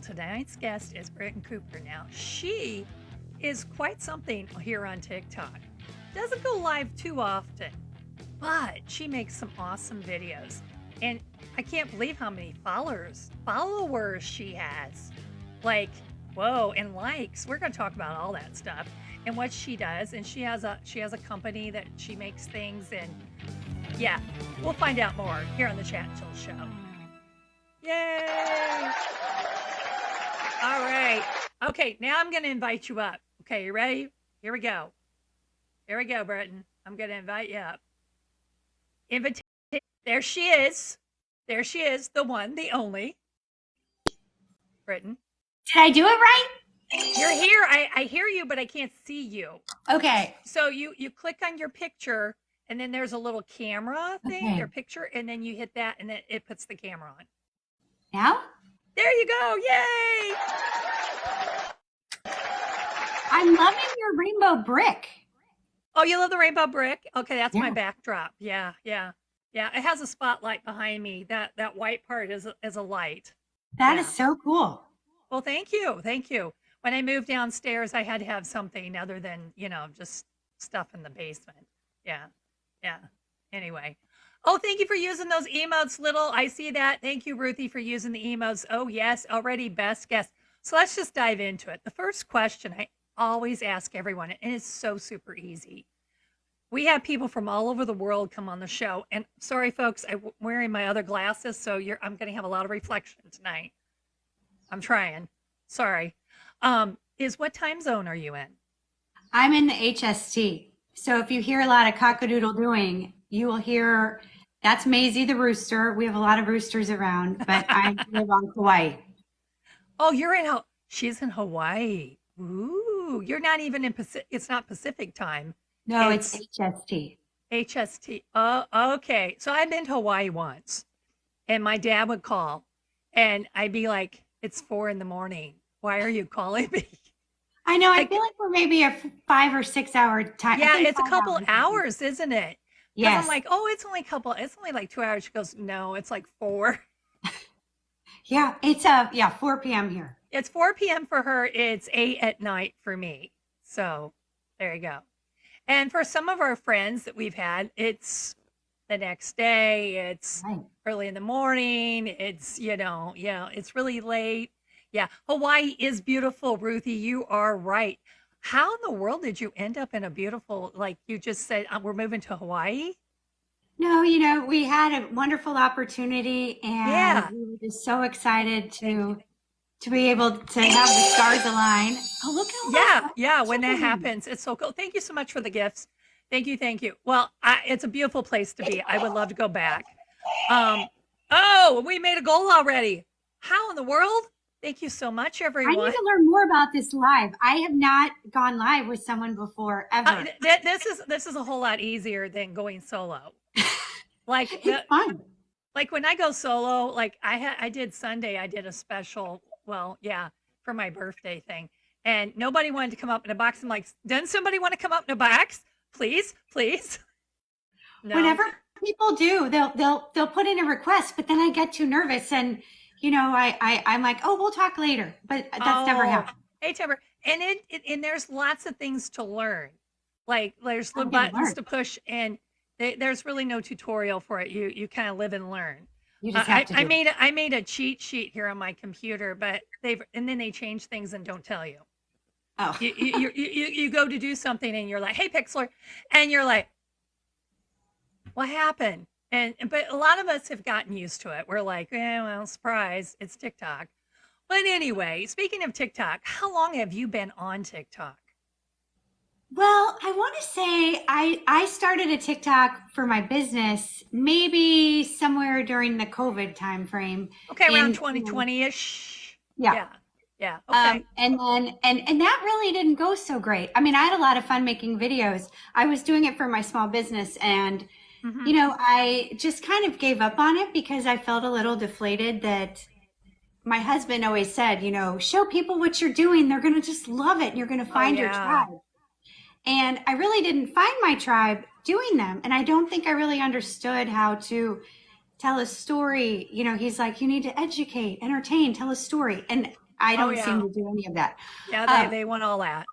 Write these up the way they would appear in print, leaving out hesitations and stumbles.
tonight's guest is Brittain Cooper. Now, she is quite something here on TikTok. Doesn't go live too often, but she makes some awesome videos. And I can't believe how many followers she has. Like, whoa, and likes. We're going to talk about all that stuff and what she does. And she has a company that she makes things, and yeah, we'll find out more here on the Chat and Chill Show. Yay! All right. Okay, now I'm going to invite you up. Okay, you ready? Here we go. Here we go, Brittain. I'm going to invite you up. Invitation. There she is. There she is, the one, the only. Brittain. Did I do it right? You're here. I hear you, but I can't see you. Okay. So you click on your picture, and then there's a little camera thing, Okay. your picture, and then you hit that, and then it puts the camera on. Now? There you go. Yay! I'm loving your rainbow brick. Oh, you love the rainbow brick? Okay, that's my Yeah. backdrop. Yeah. It has a spotlight behind me. That white part is a light. That Yeah. is so cool. Well, thank you. Thank you. When I moved downstairs, I had to have something other than, just stuff in the basement. Yeah. Anyway. Oh, thank you for using those emotes, Little. I see that. Thank you, Ruthie, for using the emotes. Oh, yes, already best guess. So let's just dive into it. The first question I always ask everyone, and it's so super easy. We have people from all over the world come on the show. And sorry, folks, I'm wearing my other glasses, so I'm going to have a lot of reflection tonight. I'm trying. Sorry. What time zone are you in? I'm in the HST. So if you hear a lot of cock-a-doodle doing, you will hear that's Maisie the rooster. We have a lot of roosters around, but I live on Kauai. Oh, she's in Hawaii. Ooh, you're not even in Pacific. It's not Pacific time. No, it's HST. HST. Oh, okay. So I've been to Hawaii once, and my dad would call, and I'd be like, "It's 4 a.m. Why are you calling me?" I know. I feel like we're maybe a 5 or 6 hour time. Yeah, it's a couple hours, isn't it? Yes. I'm like, oh, it's only like 2 hours. She goes, no, it's like 4. Yeah, it's 4 p.m. here. It's 4 p.m. for her. It's 8 at night for me. So there you go. And for some of our friends that we've had, it's the next day. It's early in the morning. It's, it's really late. Yeah. Hawaii is beautiful, Ruthie. You are right. How in the world did you end up in a beautiful, like you just said, we're moving to Hawaii? No, we had a wonderful opportunity, and we were just so excited to be able to have the stars align. Oh, look how Yeah. When that happens, it's so cool. Thank you so much for the gifts. Thank you. Well, it's a beautiful place to be. I would love to go back. We made a goal already. How in the world? Thank you so much, everyone. I need to learn more about this live. I have not gone live with someone before, ever. This is a whole lot easier than going solo. Like it's fun. Like when I go solo, like I did Sunday, I did a special, for my birthday thing. And nobody wanted to come up in a box. I'm like, doesn't somebody want to come up in a box? Please. No. Whenever people do, they'll put in a request, but then I get too nervous, and I'm like, oh, we'll talk later, but that's never happened. Hey, Timber, and there's lots of things to learn. Like there's the buttons to push, and there's really no tutorial for it. You kind of live and learn. You just have to. I made a cheat sheet here on my computer, but then they change things and don't tell you. Oh, you go to do something and you're like, hey, Pixlr, and you're like, what happened? But a lot of us have gotten used to it. We're like, well, surprise, it's TikTok. But anyway, speaking of TikTok, how long have you been on TikTok? Well, I want to say I started a TikTok for my business maybe somewhere during the COVID time frame. Okay, around 2020-ish. Yeah. Okay. And that really didn't go so great. I mean, I had a lot of fun making videos. I was doing it for my small business, and I just kind of gave up on it because I felt a little deflated. That my husband always said, show people what you're doing. They're going to just love it. And you're going to find your tribe. And I really didn't find my tribe doing them. And I don't think I really understood how to tell a story. He's like, you need to educate, entertain, tell a story. And I Oh don't seem yeah. to do any of that. Yeah, Um, they want all that.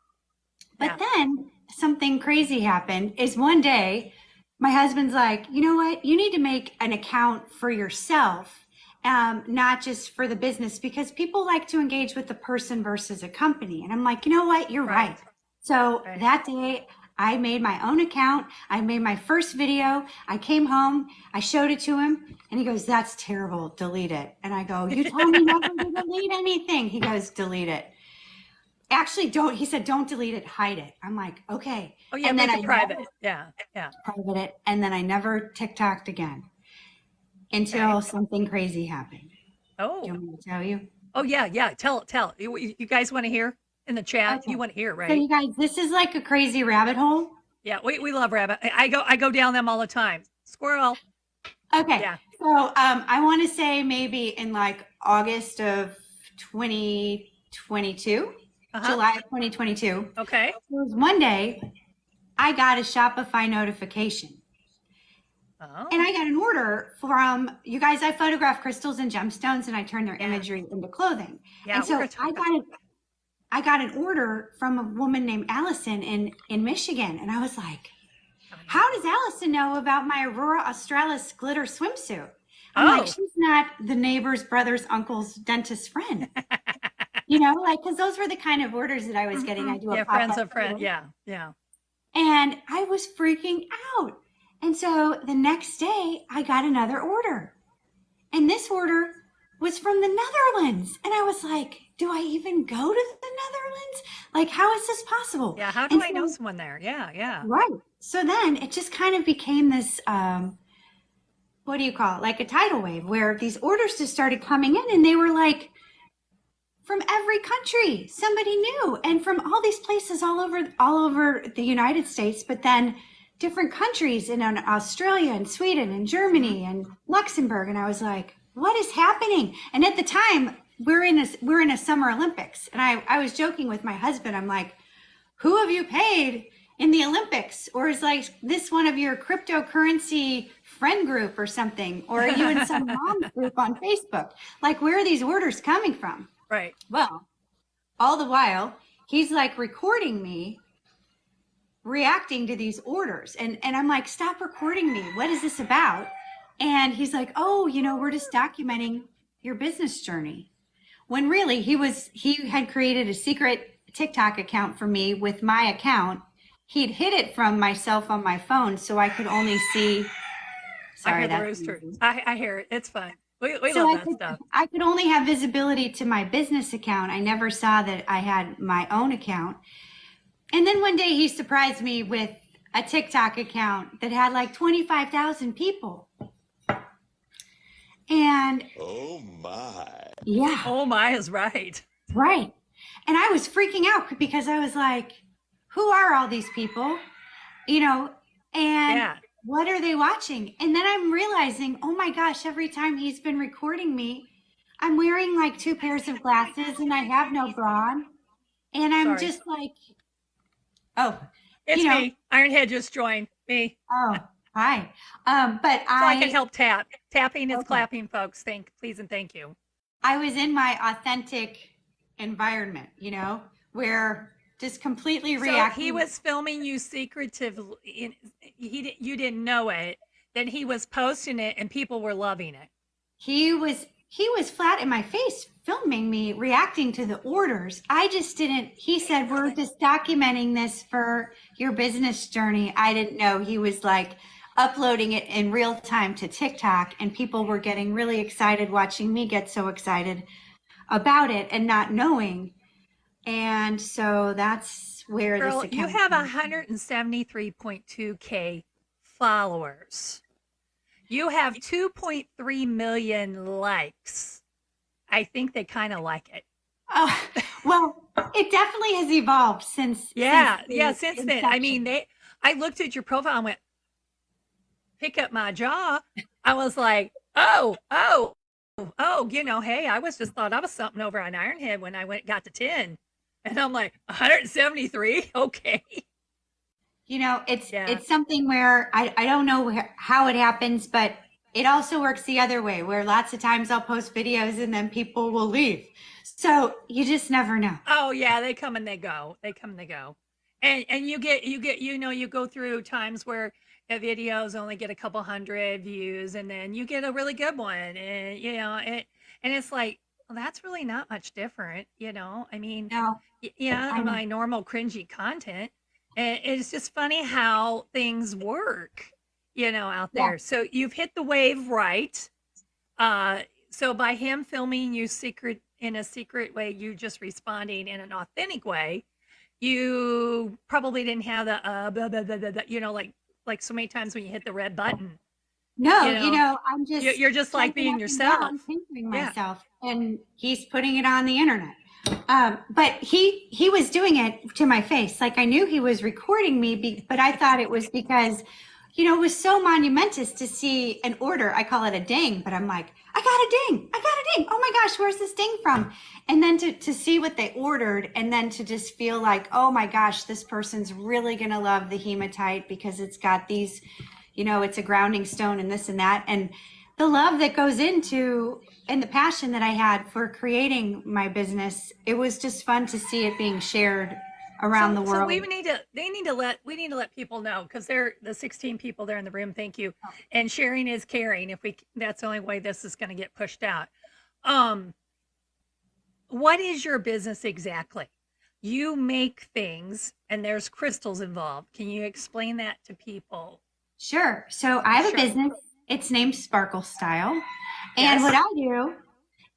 but Yeah. then something crazy happened is one day my husband's like, you know what? You need to make an account for yourself, not just for the business, because people like to engage with the person versus a company. And I'm like, you know what? You're right. Right. So Right. that day, I made my own account. I made my first video. I came home. I showed it to him. And he goes, that's terrible. Delete it. And I go, you told me never to delete anything. He goes, delete it. Actually, don't. He said, don't delete it. Hide it. I'm like, okay. Oh yeah, And then make I it never private. Yeah. Yeah. private it. And then I never TikToked again Okay. until something crazy happened. Do you Oh. want me to tell you? Oh yeah, yeah. Tell. You guys want to hear in the chat? Okay. You want to hear, So right? you guys, this is like a crazy rabbit hole. Yeah, we love rabbit. I go down them all the time. Squirrel. Okay. Yeah. So I want to say maybe in like August of 2022, Uh-huh. July of 2022. Okay. There was one day I got a Shopify notification. And Oh. I got an order from you guys. I photograph crystals and gemstones and I turn their Yeah. imagery into clothing. Yeah, And we're so gonna talk about I got an order from a woman named Allison in Michigan. And I was like, how does Allison know about my Aurora Australis glitter swimsuit? I'm like, Oh. she's not the neighbor's brother's uncle's dentist friend. You know, like, because those were the kind of orders that I was getting. I do a Yeah, pop friends up of friend. order. Yeah. Yeah. And I was freaking out. And so the next day, I got another order. And this order was from the Netherlands. And I was like, do I even go to the Netherlands? Like, how is this possible? Yeah. How do And I know so, someone there? Yeah. Yeah. right. So then it just kind of became this, what do you call it? Like a tidal wave where these orders just started coming in and they were like, from every country, somebody new, and from all these places all over the United States, but then different countries in Australia and Sweden and Germany and Luxembourg. And I was like, what is happening? And at the time, we're in a Summer Olympics. And I was joking with my husband. I'm like, who have you paid in the Olympics? Or is like this one of your cryptocurrency friend group or something? Or are you in some mom's group on Facebook? Like, where are these orders coming from? Right. Well, all the while, he's like recording me reacting to these orders. And I'm like, stop recording me. What is this about? And he's like, oh, you know, we're just documenting your business journey. When really he had created a secret TikTok account for me with my account. He'd hid it from myself on my phone so I could only see. Sorry, I hear the that's rooster. easy. I hear it. It's fun. We So love that stuff. I could only have visibility to my business account. I never saw that I had my own account. And then one day he surprised me with a TikTok account that had like 25,000 people. And Oh my. yeah, Oh my is right. right. And I was freaking out because I was like, who are all these people? You know, and Yeah. what are they watching? And then I'm realizing, oh my gosh, every time he's been recording me, I'm wearing like 2 pairs of glasses and I have no bra on. And I'm Sorry. just like, oh, It's you know, me. Ironhead just joined me. oh, hi. But So I can I help tap. Tapping is okay. clapping, folks. Please and thank you. I was in my authentic environment, you know, where just completely So reacting. he was filming you secretively. You didn't know it. Then he was posting it, and people were loving it. He was flat in my face filming me reacting to the orders. I just didn't. He said, we're just documenting this for your business journey. I didn't know he was like uploading it in real time to TikTok, and people were getting really excited watching me get so excited about it and not knowing. And so that's where Girl, this you account have came from. 173.2K followers. You have 2.3 million likes. I think they kind of like it. Oh, well, it definitely has evolved since Yeah, the yeah. Since then, I mean, inception. I looked at your profile and went, pick up my jaw. I was like, oh, you know, hey, I was just thought I was something over on Ironhead when I got to 10. And I'm like, 173? Okay. You know, Yeah. it's something where I don't know how it happens, but it also works the other way, where lots of times I'll post videos and then people will leave. So you just never know. Oh yeah, they come and they go. They come and they go. And you get you go through times where a videos only get a couple hundred views and then you get a really good one and and it's like, well, that's really not much different, you know? I mean, No, yeah, I know. my normal cringy content. And it's just funny how things work, out Yeah. there. So you've hit the wave right. So by him filming you in a secret way, you just responding in an authentic way, you probably didn't have the blah, blah, blah, blah, blah, like so many times when you hit the red button, No, you know, I'm just you're just like jumping being up and down, yourself. fingering Yeah. myself, and he's putting it on the internet. But he was doing it to my face. Like I knew he was recording me, but I thought it was because, it was so monumentous to see an order. I call it a ding, but I'm like, I got a ding. I got a ding. Oh my gosh, where's this ding from? And then to see what they ordered and then to just feel like, oh my gosh, this person's really going to love the hematite because it's got these, it's a grounding stone and this and that. And the love that goes into and the passion that I had for creating my business, it was just fun to see it being shared around the So world. we need to let people know because they're the 16 people there in the room. Thank you. And sharing is caring. That's the only way this is going to get pushed out. Um, what is your business exactly? You make things and there's crystals involved. Can you explain that to people? Sure. So I have a Sure. business. It's named Sparkle Style. And Yes. what I do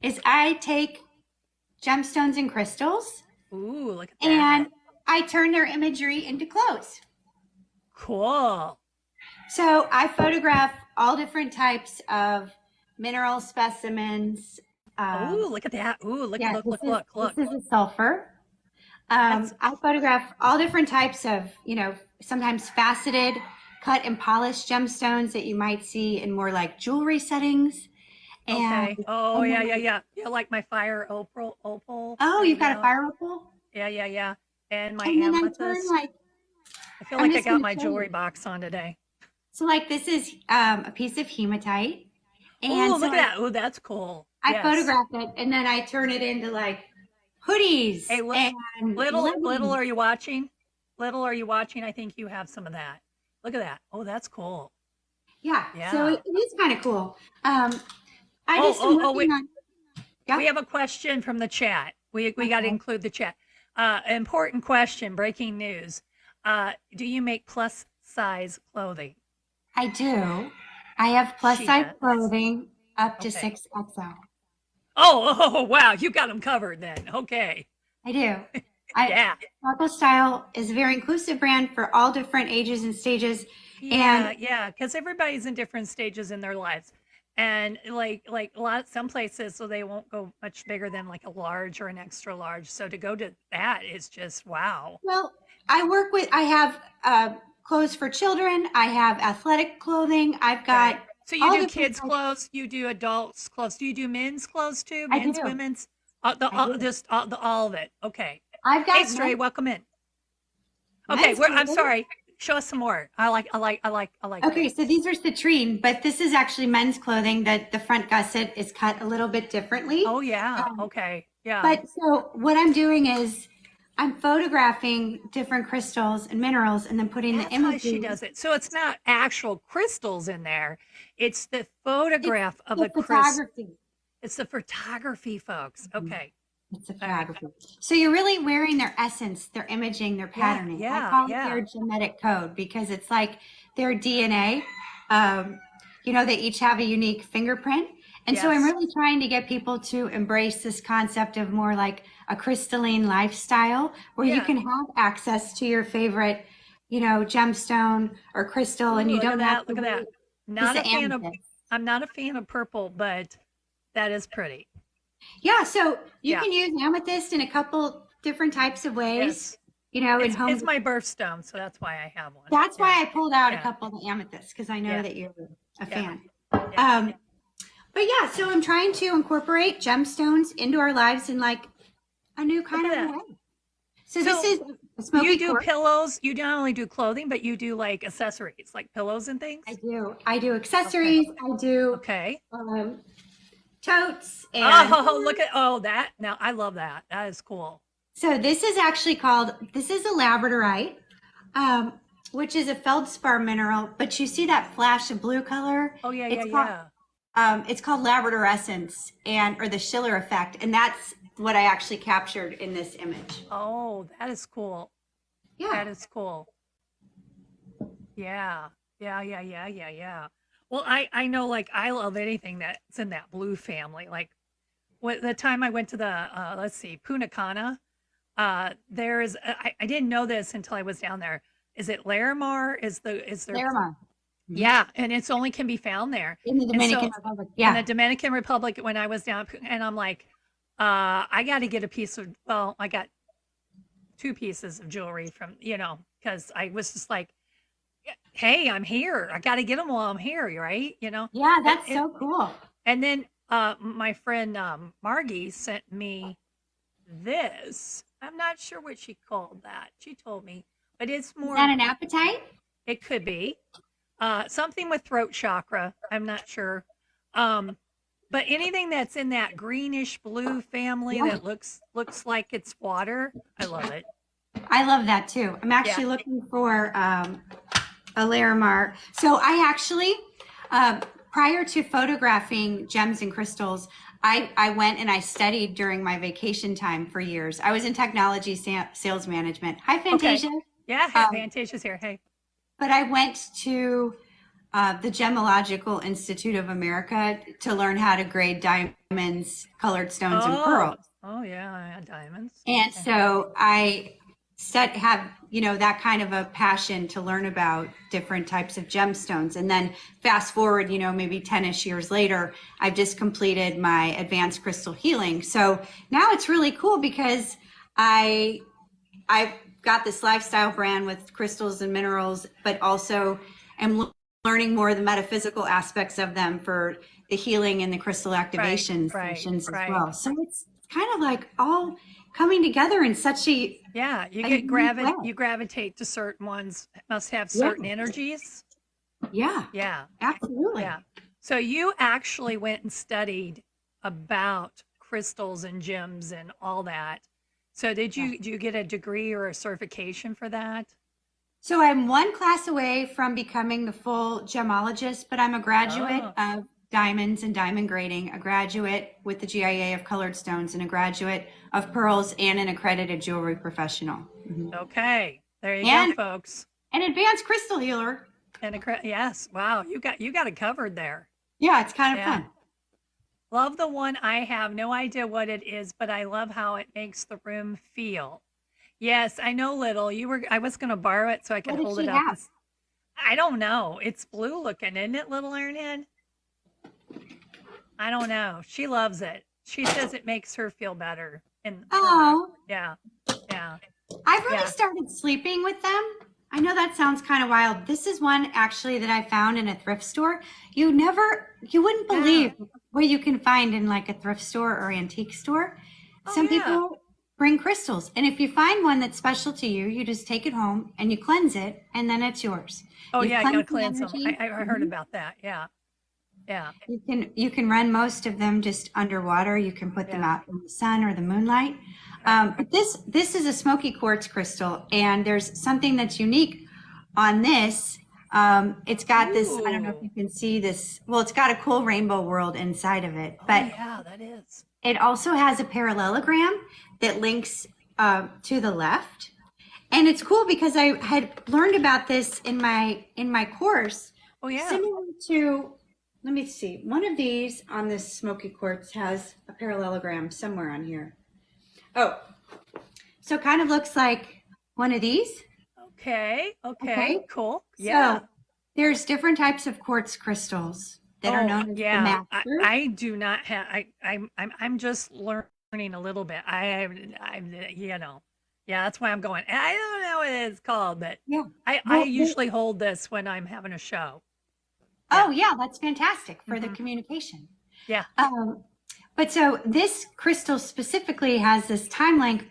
is I take gemstones and crystals Ooh, look at that. and I turn their imagery into clothes. Cool. So I photograph all different types of mineral specimens. Ooh, look at that. Ooh, look, Yeah, look, look, look, look. this is a sulfur. That's I photograph all different types of, sometimes faceted, cut and polished gemstones that you might see in more like jewelry settings. And, okay. Oh, and yeah, then, yeah, yeah. Yeah, like my fire opal. oh, There you you've got a go. fire opal? Yeah, yeah, yeah. And my And then I turn amethyst. I feel I'm like I just going got to my show jewelry you. box on today. So like this is a piece of hematite. And Oh, so look at that. Oh, that's cool. I Yes. photograph it and then I turn it into like hoodies Hey, and little, leggings. are you watching? Little, are you watching? I think you have some of that. Look at that. Oh, that's cool. Yeah, so Yeah. it is kind of cool. I Oh, just am oh, oh, working on, we yeah, have a question from the chat. We got to okay. include the chat. Important question, breaking news. Do you make plus size clothing? I do. I have plus She size does. clothing up to Okay. 6XL. Oh, wow. You got them covered then. Okay. I do. I Yeah. Sparkle Style is a very inclusive brand for all different ages and stages. And Yeah. Because everybody's in different stages in their lives. And like some places, so they won't go much bigger than like a large or an extra large. So to go to that is just wow. well, I have clothes for children. I have athletic clothing. I've Okay. got So you all do different kids' types. clothes, you do adults' clothes. Do you do men's clothes too? I Men's, do. women's, I do. just all of it. Okay. I've Hey, got Stray, welcome in. Okay, men's I'm clothing. sorry. Show us some more. I like Okay, this. so these are citrine, but this is actually men's clothing that the front gusset is cut a little bit differently. Oh yeah. Um, Okay. Yeah. but so what I'm doing is I'm photographing different crystals and minerals and then putting the That's how she imagery. does it. So it's not actual crystals in there. It's the It's photograph of the the crystal. photography. It's the photography, folks. Mhm. Okay. It's the All right. photography. So you're really wearing their essence, their imaging, their Yeah, patterning. I yeah, call it yeah. their genetic code because it's like their DNA. They each have a unique fingerprint. And so I'm Yes. really trying to get people to embrace this concept of more like a crystalline lifestyle where you Yeah. can have access to your favorite, gemstone or crystal and Ooh, you look at don't have that. to Look at that. wait. This is Not the a fan of amethyst. I'm not a fan of purple, but that is pretty. Yeah, so you Yeah. can use amethyst in a couple different types of ways, Yes. in It's home. my birthstone, so that's why I have one. That's Yeah. why I pulled out a Yeah. couple of the amethysts because I know Yeah. that you're a Yeah. fan. Yeah. Um, but yeah, so I'm trying to incorporate gemstones into our lives in like a new Look kind at of a that. way. So this So is A Do you smoky do quartz. pillows? You don't only do clothing, but you do like accessories, like pillows and I things? do. I do Okay. accessories. I do Okay. um, totes and Oh, look at that. Now I love that. That is cool. so this is actually called, this is a labradorite, um, which is a feldspar mineral, but you see that flash of blue color? Oh yeah, yeah, It's called, yeah. it's called labradorescence and, or the Schiller effect. And that's what I actually captured in this image. Oh, that is cool. Yeah. That is cool. Yeah. Yeah, yeah, yeah, yeah, yeah. Well, I know like I love anything that's in that blue family. Like what the time I went to the let's see, Punta there is I didn't know this until I was down there. Is it Larimar? Is there Larimar. Mhm. yeah, and it's only can be found there. In the And Dominican so Republic. in the Yeah. Dominican Republic when I was down and I'm like, I got to get a piece of well, I got two pieces of jewelry from, because I was just like, hey, I'm here. I got to get them while I'm here, right? Yeah, And, that's so cool. and then my friend Margie sent me this. I'm not sure what she called that. She told me, but it's Is more, that an appetite? it could be something with throat chakra. I'm not sure. Um, but anything that's in that greenish blue family Yeah. that looks like it's water, I love it. I love that too. I'm Yeah. actually looking for a Larimar. So I actually, prior to photographing gems and crystals, I went and I studied during my vacation time for years. I was in technology sales management. Hi, Okay. Fantasia. Yeah. Hey, Fantasia's here. Hey. But I went to the Gemological Institute of America to learn how to grade diamonds, colored stones, and pearls. Oh yeah, diamonds. And Okay. so I have, that kind of a passion to learn about different types of gemstones. And then fast forward, maybe 10-ish years later, I've just completed my advanced crystal healing. So now it's really cool because I've got this lifestyle brand with crystals and minerals, but also am learning more of the metaphysical aspects of them for the healing and the crystal activation sessions as well. So it's kind of like all coming together in such a yeah. You a get unique way. you gravitate to certain ones. Must have certain energies. Yeah, Yeah. absolutely. Yeah. So you actually went and studied about crystals and gems and all that. So do you get a degree or a certification for that? So I'm one class away from becoming the full gemologist, but I'm a graduate Oh, of diamonds and diamond grading, a graduate with the GIA of colored stones, and a graduate of pearls, and an accredited jewelry professional. okay. There you And go, folks. an advanced crystal healer. And yes, wow, you got it covered there. Yeah, it's kind of Yeah. fun. Love the one I have. No idea what it is, but I love how it makes the room feel. Yes, I know, little. I was going to borrow it so I could What did hold she it up. have? I don't know. It's blue looking, isn't it, little Ironhead? I don't know. She loves it. She says it makes her feel better. And Oh, yeah, yeah, I've really yeah. started sleeping with them. I know that sounds kind of wild. This is one actually that I found in a thrift store. You wouldn't Yeah. believe what you can find in like a thrift store or antique store. Oh, Some yeah. people bring crystals, and if you find one that's special to you, you just take it home and you cleanse it, and then it's yours. Oh, You've yeah. You gotta cleansed the cleanse them. energy. I heard about that. Yeah, yeah, You can run most of them just underwater. You can put them yeah. out in the sun or the moonlight. But this is a smoky quartz crystal, and there's something that's unique on this. It's got this. I don't know if Ooh. you can see this. Well, it's got a cool rainbow world inside of it, Oh, but yeah, that is. it also has a parallelogram that links to the left. And it's cool because I had learned about this in my course. Oh, yeah. Similar to, let me see, one of these on this smoky quartz has a parallelogram somewhere on here. Oh, so it kind of looks like one of these. Okay. Okay. Cool. Yeah. So there's different types of quartz crystals that are known as the yeah. master. I do not have. I'm just learning a little bit. Yeah. That's why I'm going. I don't know what it's called, but Yeah. I Well, usually hold this when I'm having a show. oh yeah, that's fantastic for the Mhm. communication. Yeah. But so this crystal specifically has this time length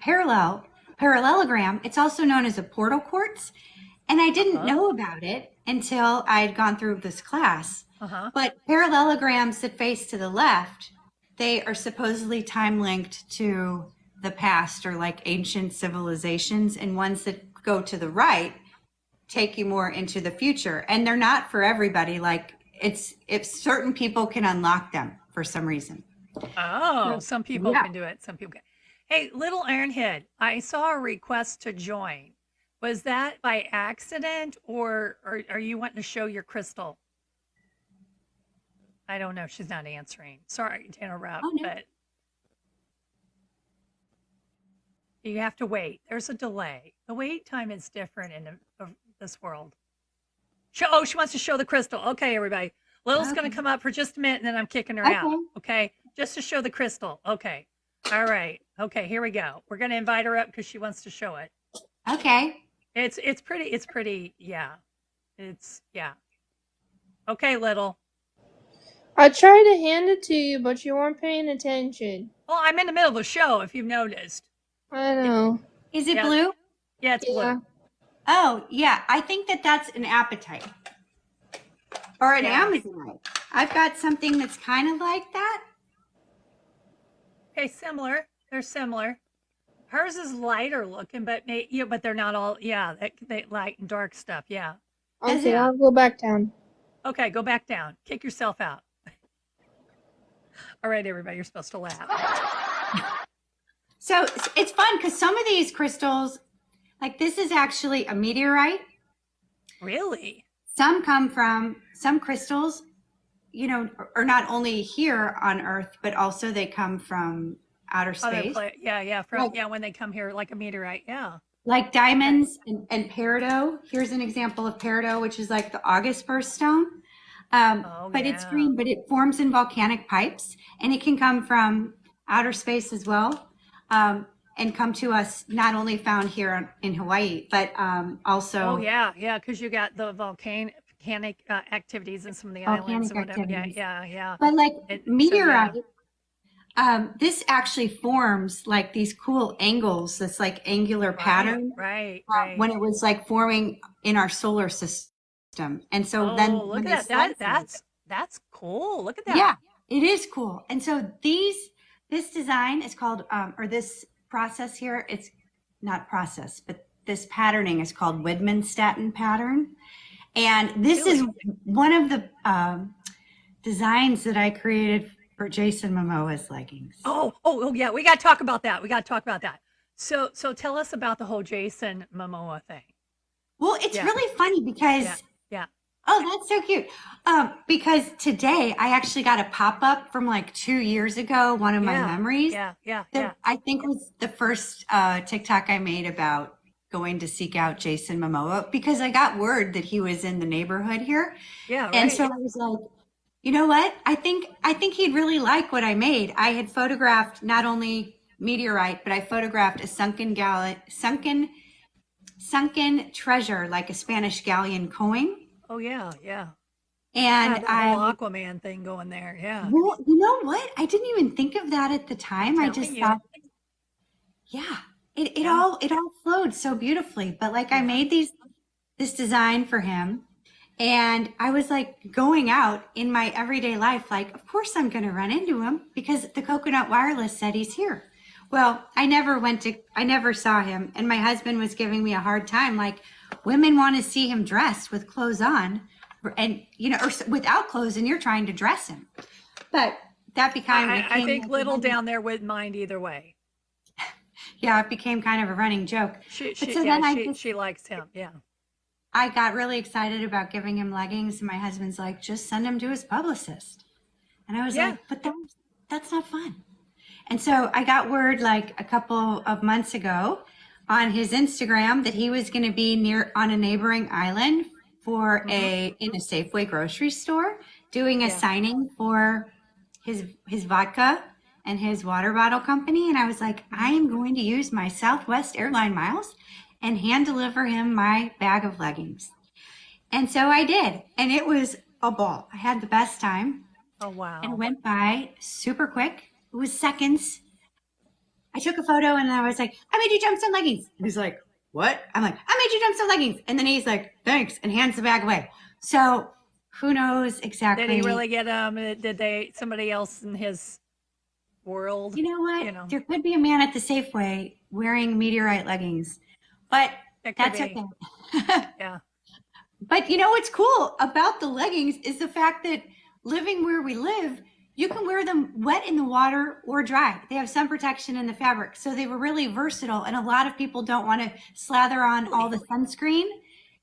parallelogram. It's also known as a portal quartz. And I didn't Uh-huh. know about it until I'd gone through this class. Uh-huh. But parallelograms that face to the left, they are supposedly time linked to the past or like ancient civilizations, and ones that go to the right take you more into the future. And they're not for everybody. Like it's if certain people can unlock them for some reason. Oh, So, some people yeah. can do it. Some people can. Hey, little Ironhead, I saw a request to join. Was that by accident or are you wanting to show your crystal? I don't know. She's not answering. Sorry to interrupt, Oh no. but you have to wait. There's a delay. The wait time is different in this world. Oh, she wants to show the crystal. Okay, everybody. Little's going Okay. to come up for just a minute and then I'm kicking her out. Okay. Okay, just to show the crystal. Okay. All right. Okay, here we go. We're going to invite her up because she wants to show it. Okay. It's pretty. Yeah. Yeah. Okay, Little. I tried to hand it to you, but you weren't paying attention. Well, I'm in the middle of the show. If you've noticed. I know. Is it Yeah. blue? Yeah, it's Yeah. blue. Oh, yeah. I think that's an apatite or an Yeah. Amazonite. I've got something that's kind of like that. Okay, similar. They're similar. Hers is lighter looking, but but they're not all. Yeah, they light and dark stuff. Yeah. Is Okay, it? I'll go back down. Okay, go back down. Kick yourself out. All right, everybody, you're supposed to laugh. So it's fun because some of these crystals, like this is actually a meteorite. Really? Some crystals, are not only here on Earth, but also they come from outer space, Yeah. like, When they come here, like a meteorite. Yeah. like diamonds and peridot. Here's an example of peridot, which is like the August birthstone. Oh, But it's yeah. green, but it forms in volcanic pipes, and it can come from outer space as well, and come to us not only found here in Hawaii, but also Oh, yeah. Because you got the volcanic activities in some of the islands volcanic and whatever. activities. Yeah. But like So, yeah. meteorite, this actually forms like these cool angles, this like angular pattern Right. when it was like forming in our solar system. And so then Oh, when look they at that. slice it, That's cool. Look at that. yeah, it is cool. And so this design is called, or this process here, it's not process, but this patterning is called Widmanstatin pattern. And this is one of the designs that I created for Jason Momoa's leggings. Oh, yeah. We got to talk about that. So tell us about the whole Jason Momoa thing. Well, it's Yeah. really funny because, Yeah. oh, that's so cute. Because today I actually got a pop-up from like 2 years ago, one of my memories. Yeah. That I think was the first TikTok I made about going to seek out Jason Momoa, because I got word that he was in the neighborhood here. Yeah. Right. And so I was like, you know what? I think he'd really like what I made. I had photographed not only meteorite, but I photographed a sunken treasure, like a Spanish galleon coin. Oh, yeah. And The whole Aquaman thing going there. Yeah. well, you know what? I didn't even think of that at the time. I just thought, yeah, it all flowed so beautifully. But like I made this design for him, and I was like going out in my everyday life, like, of course I'm going to run into him because the Coconut Wireless said he's here. Well, I never saw him. And my husband was giving me a hard time. Like, women want to see him dressed with clothes on and, or without clothes, and you're trying to dress him. But that became, I think Little down there wouldn't mind either way. Yeah, it became kind of a running joke. She likes him. Yeah. I got really excited about giving him leggings, and my husband's like, just send him to his publicist. And I was like, but that's not fun. And so I got word like a couple of months ago on his Instagram that he was going to be on a neighboring island for in a Safeway grocery store doing a signing for his vodka and his water bottle company. And I was like, I am going to use my Southwest airline miles and hand deliver him my bag of leggings. And so I did. And it was a ball. I had the best time. Oh, wow. And it went by super quick. It was seconds. I took a photo and I was like, I made you gemstone leggings. And he's like, what? I'm like, I made you gemstone leggings. And then he's like, thanks, and hands the bag away. So who knows exactly? Did he really get them? Did they somebody else in his world? You know what? You know, There could be a man at the Safeway wearing meteorite leggings, but it could that's be. okay. Yeah. But you know what's cool about the leggings is the fact that living where we live, you can wear them wet in the water or dry. They have sun protection in the fabric. So they were really versatile. And a lot of people don't want to slather on all the sunscreen,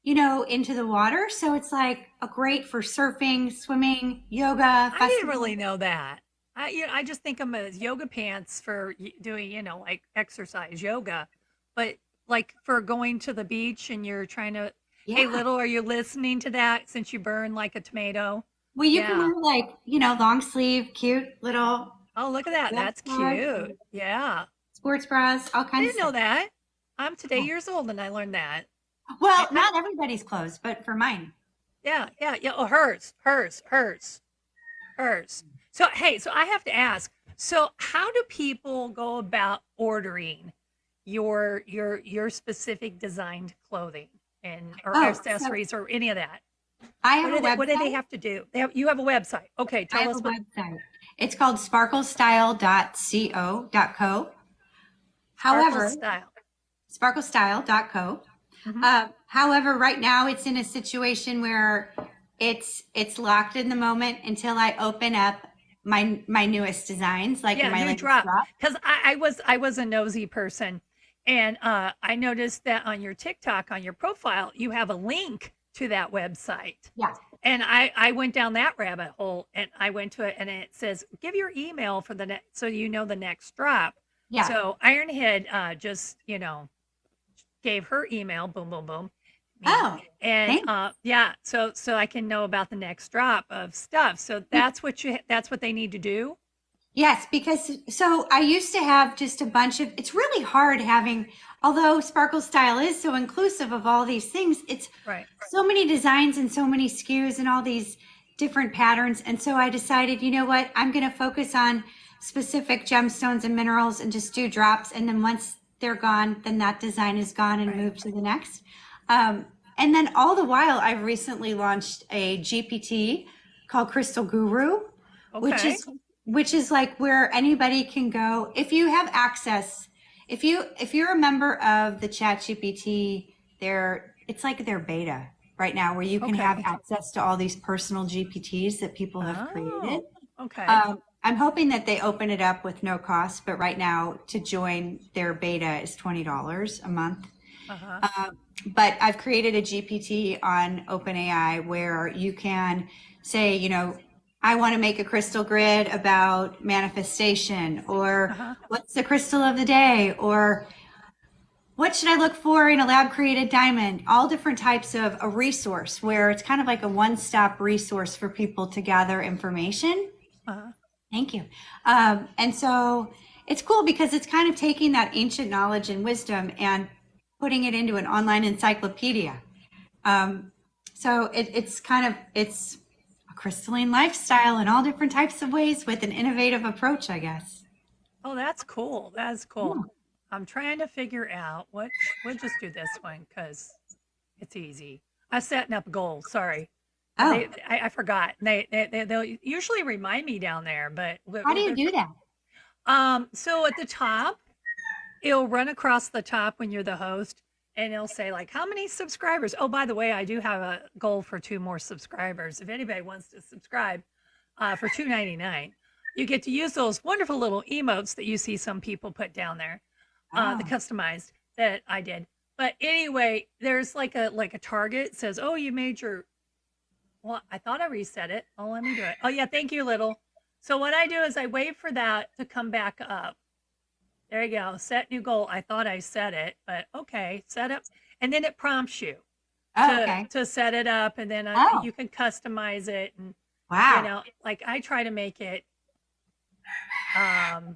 into the water. So it's like a great for surfing, swimming, yoga, I didn't really know that. I just think of them as yoga pants for doing, like exercise yoga, but like for going to the beach and you're trying to. Hey, Yeah. Little, are you listening to that since you burn like a tomato? Well, you can Yeah. wear like, long sleeve, cute little Oh, look at that. That's cute. Yeah. sports bras, all I kinds of didn't know stuff. that. I'm today Yeah. years old and I learned that. Well, I, not everybody's clothes, but for mine. yeah, yeah, yeah. Oh, hers. So, hey, so I have to ask. So, how do people go about ordering your specific designed clothing and or Oh, so accessories or any of that? I have a What do they website. have to do? You have a website. Okay, I tell have us a what. website. It's called sparklestyle.co.co. Sparkle However, Style. sparklestyle.co. Hmm. However, right now it's in a situation where it's locked in the moment until I open up my newest designs, like in Yeah, my new latest drop. drop. Because I was a nosy person, and I noticed that on your TikTok on your profile you have a link to that website, Yeah, and I went down that rabbit hole and I went to it and it says give your email for the next so the next drop. yeah. So Ironhead just gave her email, boom, boom, boom, me, Oh, and thanks. yeah, so I can know about the next drop of stuff. So that's what they need to do. Yes, because so I used to have just a bunch of, it's really hard having, although Sparkle Style is so inclusive of all these things, it's Right. so many designs and so many SKUs and all these different patterns. And so I decided, you know what, I'm going to focus on specific gemstones and minerals and just do drops. And then once they're gone, then that design is gone and Right. move to the next. Um, and then all the while, I've recently launched a GPT called Crystal Guru, which Okay. is which is like where anybody can go if you have access. If you're a member of the Chat GPT, it's like their beta right now where you can have Okay. access to all these personal GPTs that people have created. Oh, okay. I'm hoping that they open it up with no cost, but right now to join their beta is $20 a month. Uh-huh. But I've created a GPT on OpenAI where you can say, I want to make a crystal grid about manifestation, or Uh-huh. what's the crystal of the day, or what should I look for in a lab created diamond? All different types of a resource where it's kind of like a one-stop resource for people to gather information. Uh-huh. Thank you. And so it's cool because it's kind of taking that ancient knowledge and wisdom and putting it into an online encyclopedia. So it's a crystalline lifestyle in all different types of ways with an innovative approach, I guess. Oh, that's cool. That's cool. Yeah. I'm trying to figure out we'll just do this one because it's easy. I'm setting up goals. Sorry. Oh, I forgot. They'll usually remind me down there, but how do you do that? so at the top, it'll run across the top when you're the host and it'll say like how many subscribers. Oh, by the way, I do have a goal for 2 more subscribers. If anybody wants to subscribe for $2.99, you get to use those wonderful little emotes that you see some people put down there, the Oh, customized that I did. But anyway, there's like a target. It says, oh, you made your well, I thought I reset it. Oh, let me do it. Oh yeah, thank you, Little. So what I do is I wait for that to come back up. There you go. Set new goal. I thought I set it, but okay, set up. And then it prompts you oh, okay. to set it up, and then Oh, you can customize it. And wow. like I try to make it. Um,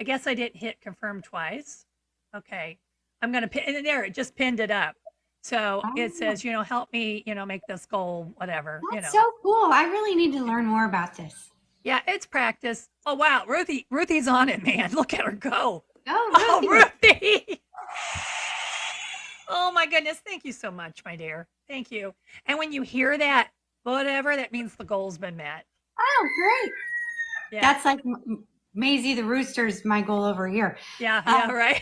I guess I didn't hit confirm twice. Okay, I'm gonna pin. And there, it just pinned it up. So it Oh, says, help me, make this goal, whatever. that's so cool. I really need to learn more about this. Yeah, it's practice. Oh wow, Ruthie's on it, man. Look at her go. Oh, Oh, Ruthie. Ruthie. Oh my goodness. Thank you so much, my dear. Thank you. And when you hear that, whatever, that means the goal's been met. Oh, great. Yeah. That's like Maisie the Rooster's my goal over here. Yeah, yeah, right.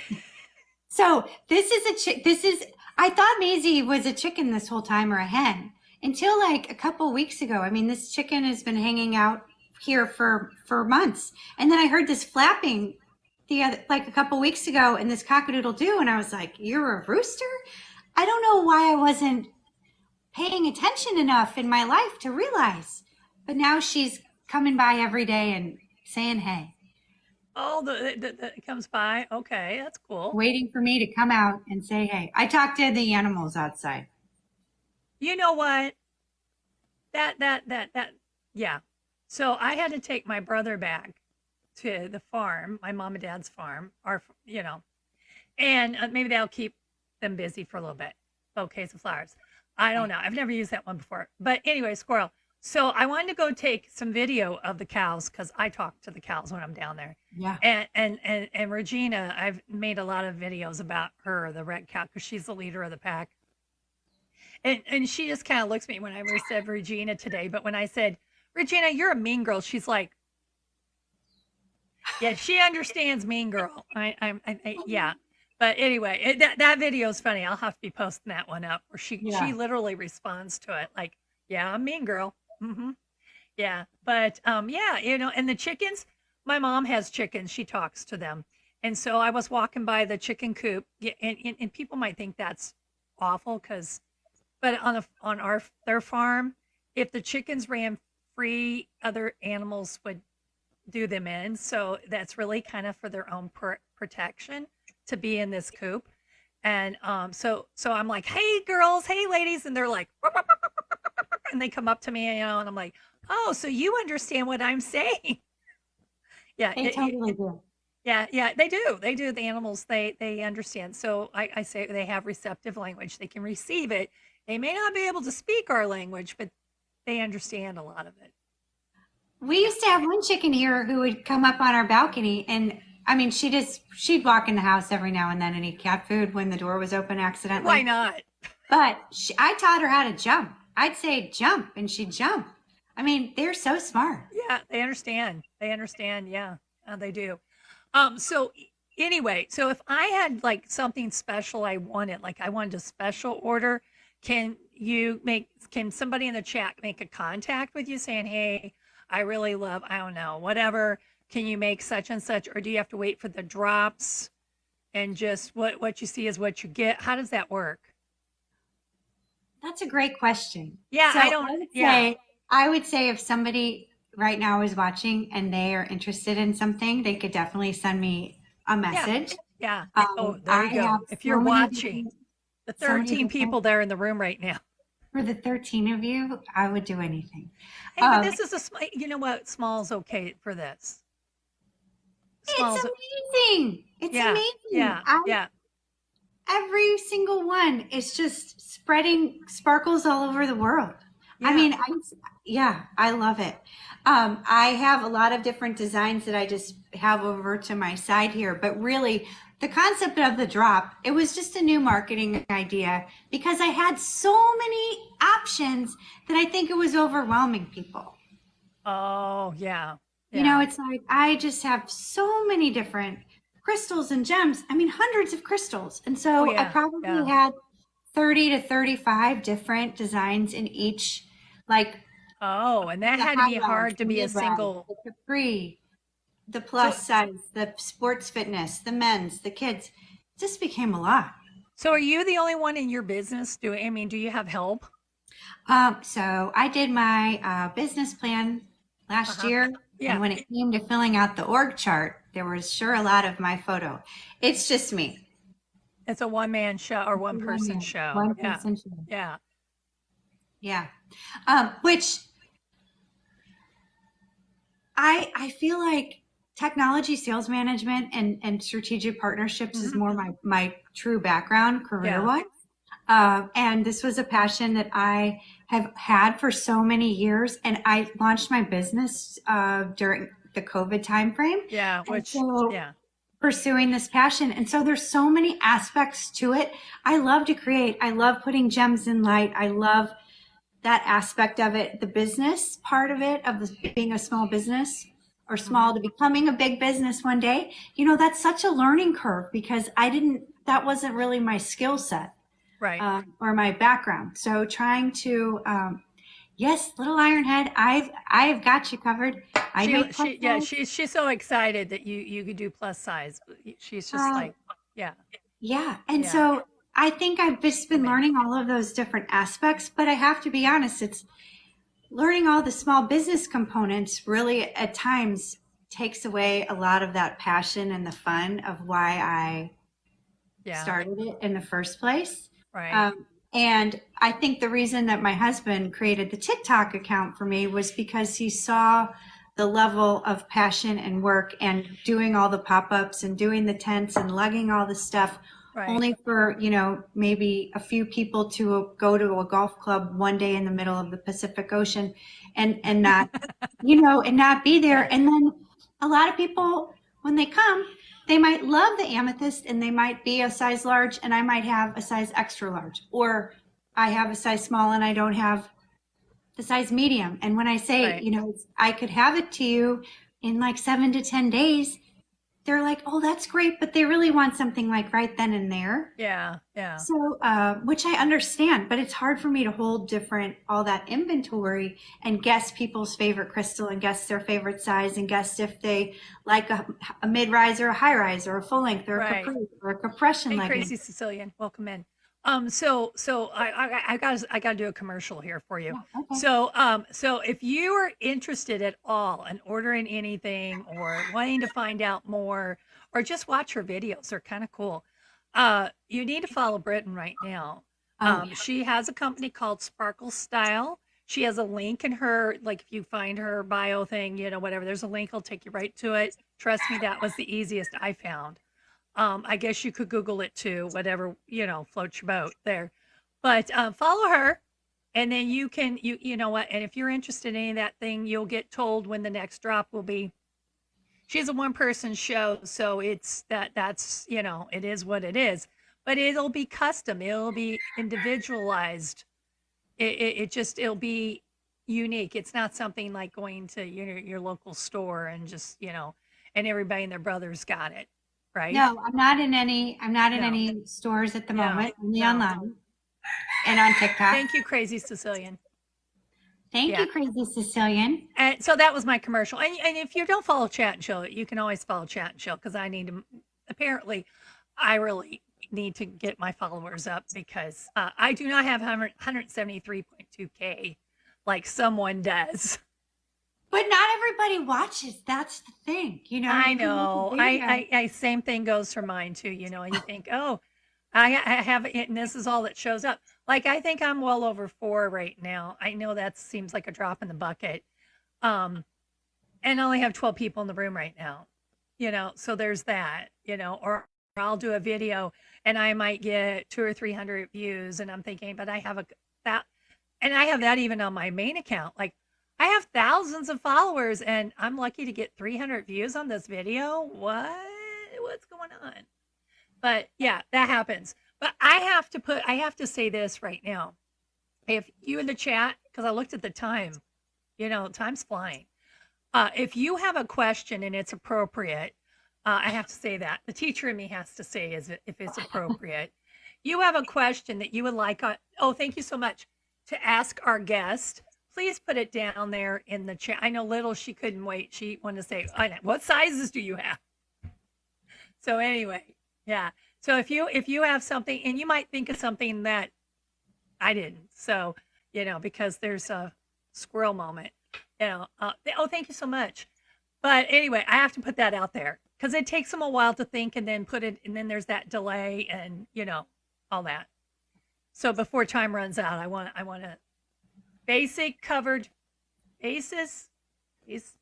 So this is I thought Maisie was a chicken this whole time, or a hen, until like a couple weeks ago. I mean, this chicken has been hanging out here for months. And then I heard this flapping like a couple weeks ago, and this cock-a-doodle-doo, and I was like, "You're a rooster?" I don't know why I wasn't paying attention enough in my life to realize. But now she's coming by every day and saying hey, Oh, it comes by. Okay, that's cool. waiting for me to come out and say hey. I talk to the animals outside. You know what? That. Yeah. So I had to take my brother back to the farm, my mom and dad's farm, and maybe that'll keep them busy for a little bit. Bouquets of flowers. I don't know. I've never used that one before. But anyway, squirrel. So I wanted to go take some video of the cows because I talk to the cows when I'm down there. Yeah. And Regina, I've made a lot of videos about her, the red cow, because she's the leader of the pack. And she just kind of looks at me when I said Regina today. But when I said, Regina, you're a mean girl, she's like, yeah, she understands mean girl. Yeah. But anyway, that video is funny. I'll have to be posting that one up where she literally responds to it like, yeah, I'm mean girl. Mm-hmm. Yeah. But yeah, and the chickens, my mom has chickens. She talks to them. And so I was walking by the chicken coop, and people might think that's awful but on their farm, if the chickens ran free, other animals would do them in. So that's really kind of for their own protection to be in this coop. And so I'm like, hey girls, hey ladies, and they're like, and they come up to me, and I'm like, oh, so you understand what I'm saying? Yeah, They totally do. yeah, they do. They do. The animals, they understand. So I say they have receptive language. They can receive it. They may not be able to speak our language, but they understand a lot of it. We used to have one chicken here who would come up on our balcony, and I mean, she'd walk in the house every now and then and eat cat food when the door was open accidentally. Why not? But I taught her how to jump. I'd say jump, and she'd jump. I mean, they're so smart. Yeah, they understand. They understand. Yeah, they do. So anyway, so if I had like something special I wanted, like I wanted a special order, can somebody in the chat make a contact with you saying, hey, I really love, I don't know, whatever. Can you make such and such? Or do you have to wait for the drops and just what you see is what you get? How does that work? That's a great question. Yeah, So I don't, I would say if somebody right now is watching and they are interested in something, they could definitely send me a message. Yeah. Oh, there you go. If you're watching, the 13 people there in the room right now. For the 13 of you, I would do anything. Hey, but this is you know what? Small's okay for this. It's amazing. It's amazing. Yeah. Every single one is just spreading sparkles all over the world. Yeah. I mean, I love it. I have a lot of different designs that I just have over to my side here, but really the concept of the drop, it was just a new marketing idea because I had so many options that I think it was overwhelming people. Oh, yeah. You know, it's like I just have so many different crystals and gems. I mean, hundreds of crystals. And so I probably had 30 to 35 different designs in each, like. Oh, and that had to be hard to be a single. The capri, the plus size, the sports fitness, the men's, the kids. It just became a lot. So are you the only one in your business do you have help? So I did my business plan last year. Yeah. And when it came to filling out the org chart, there was sure a lot of my photo. It's just me. It's a one-man show or one-person show. One-person show. Yeah. Yeah. Which I feel like technology sales management and strategic partnerships is more my true background career-wise. And this was a passion that I have had for so many years. And I launched my business during the COVID timeframe. Yeah, And which, so yeah, pursuing this passion. And so there's so many aspects to it. I love to create. I love putting gems in light. I love that aspect of it, the business part of it, of being a small business or small to becoming a big business one day. That's such a learning curve because that wasn't really my skill set right. or my background. So trying to, yes, little Ironhead, I've got you covered. I make plus Yeah, size. she's so excited that you could do plus size. She's just Uh, like, yeah, yeah. And yeah, so I think I've just been amazing. learning all of those different aspects, but I have to be honest, it's learning all the small business components really at times takes away a lot of that passion and the fun of why I Yeah, started it in the first place. right. And I think the reason that my husband created the TikTok account for me was because he saw the level of passion and work and doing all the pop-ups and doing the tents and lugging all the stuff Right. only for, maybe a few people to go to a golf club one day in the middle of the Pacific Ocean and not, and not be there. And then a lot of people, when they come, they might love the amethyst and they might be a size large and I might have a size extra large, or I have a size small and I don't have the size medium. And when I say, Right. I could have it to you in like 7 to 10 days, they're like, oh, that's great. But they really want something like right then and there. Yeah, yeah, So, which I understand, but it's hard for me to hold all that inventory and guess people's favorite crystal and guess their favorite size and guess if they like a mid-rise or a high-rise or a full-length or a right. capri or a compression Hey, legging. Crazy Sicilian, welcome in. So I got to do a commercial here for you. Yeah, okay. So if you are interested at all in ordering anything or wanting to find out more or just watch her videos, they're kind of cool. You need to follow Brittain right now. Oh, yeah. She has a company called Sparkle Style. She has a link in her, like if you find her bio thing, whatever, there's a link, I'll take you right to it. Trust me, that was the easiest I found. I guess you could Google it too, whatever, floats your boat there. But follow her and then you know what? And if you're interested in any of that thing, you'll get told when the next drop will be. She's a one person show. So that's, it is what it is, but it'll be custom. It'll be individualized. It'll be unique. It's not something like going to your local store and just, and everybody and their brothers got it. Right. No, I'm not in No. any stores at the No, moment, only no. online and on TikTok. Thank you, Crazy Sicilian. Thank Yeah. you, Crazy Sicilian. And so that was my commercial. And if you don't follow Chat and Chill, you can always follow Chat and Chill because I need to, apparently, I really need to get my followers up because I do not have 173.2K like someone does. But not everybody watches. That's the thing. I You can make a know. video. I same thing goes for mine too, and you think, oh, I have it, and this is all that shows up. Like I think I'm well over 4 right now. I know that seems like a drop in the bucket. Um, and I only have 12 people in the room right now. So there's that, or I'll do a video and I might get 2 or 300 views and I'm thinking, but I have that and I have that even on my main account. Like I have thousands of followers and I'm lucky to get 300 views on this video. What's going on? But yeah, that happens. But I have to say this right now. If you in the chat, because I looked at the time, time's flying. If you have a question and it's appropriate, I have to say that the teacher in me has to say is if it's appropriate. You have a question that you would like. Oh, thank you so much to ask our guest. Please put it down there in the chat. I know Little, she couldn't wait. She wanted to say, what sizes do you have? So anyway, yeah. So if you have something and you might think of something that I didn't, so because there's a squirrel moment, oh, thank you so much. But anyway, I have to put that out there because it takes them a while to think and then put it, and then there's that delay and all that. So before time runs out, I want to basic covered basis is